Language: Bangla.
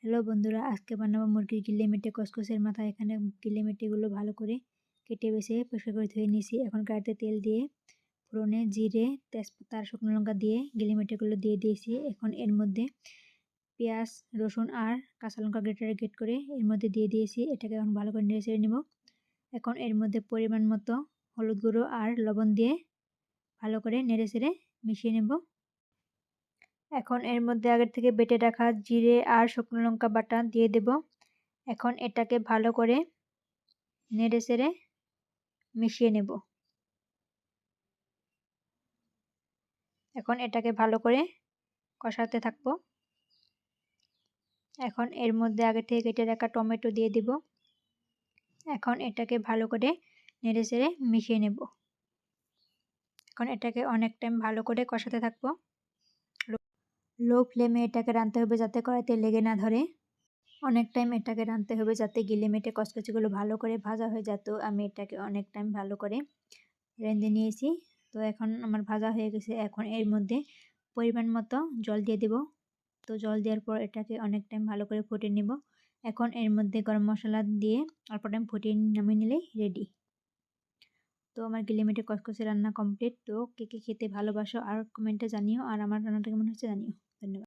হ্যালো বন্ধুরা, আজকে বানাবো মুরগির গিলে-মেটে কসকসের মাথা। এখানে গিলে-মেটেগুলো ভালো করে কেটে বেছে পরিষ্কার করে ধুয়ে নিয়েছি। এখন কড়াইতে তেল দিয়ে ফোড়নে জিরে, তেজপাতা আর শুকনো লঙ্কা দিয়ে গিলে-মেটেগুলো দিয়ে দিয়েছি। এখন এর মধ্যে পেঁয়াজ, রসুন আর কাঁচা লঙ্কা গ্রেট করে এর মধ্যে দিয়ে দিয়েছি। এটাকে এখন ভালো করে নেড়ে চেড়ে নেব। এখন এর মধ্যে পরিমাণ মতো হলুদ গুঁড়ো আর লবণ দিয়ে ভালো করে নেড়ে চেড়ে মিশিয়ে নেব। এখন এর মধ্যে আগের থেকে বেটে রাখা জিরে আর শুকনো লঙ্কা বাটা দিয়ে দেব। এখন এটাকে ভালো করে নেড়ে চেড়ে মিশিয়ে নেব। এখন এটাকে ভালো করে কষাতে থাকবো। এখন এর মধ্যে আগে থেকে কেটে রাখা টমেটো দিয়ে দিব। এখন এটাকে ভালো করে নেড়ে চেড়ে মিশিয়ে নেব। এখন এটাকে অনেক টাইম ভালো করে কষাতে থাকবো। লো ফ্লেমে এটাকে রাঁধতে হবে যাতে কড়াইতে লেগে না ধরে। অনেক টাইম এটাকে রাঁধতে হবে যাতে গিলে-মেটে কচকচিগুলো ভালো করে ভাজা হয়ে যায়। তো আমি এটাকে অনেক টাইম ভালো করে রেঁধে নিয়েছি। তো এখন আমার ভাজা হয়ে গেছে। এখন এর মধ্যে পরিমাণ মতো জল দিয়ে দেব। তো জল দেওয়ার পর এটাকে অনেক টাইম ভালো করে ফুটিয়ে নেব। এখন এর মধ্যে গরম মশলা দিয়ে অল্প টাইম ফুটিয়ে নামিয়ে নিলেই রেডি। তো আমার গিলে-মেটে কচকচে রান্না কমপ্লিট। তো কে কে খেতে ভালোবাসো আর কমেন্টে জানিও, আর আমার রান্নাটা কেমন হচ্ছে জানিও। ধন্যবাদ।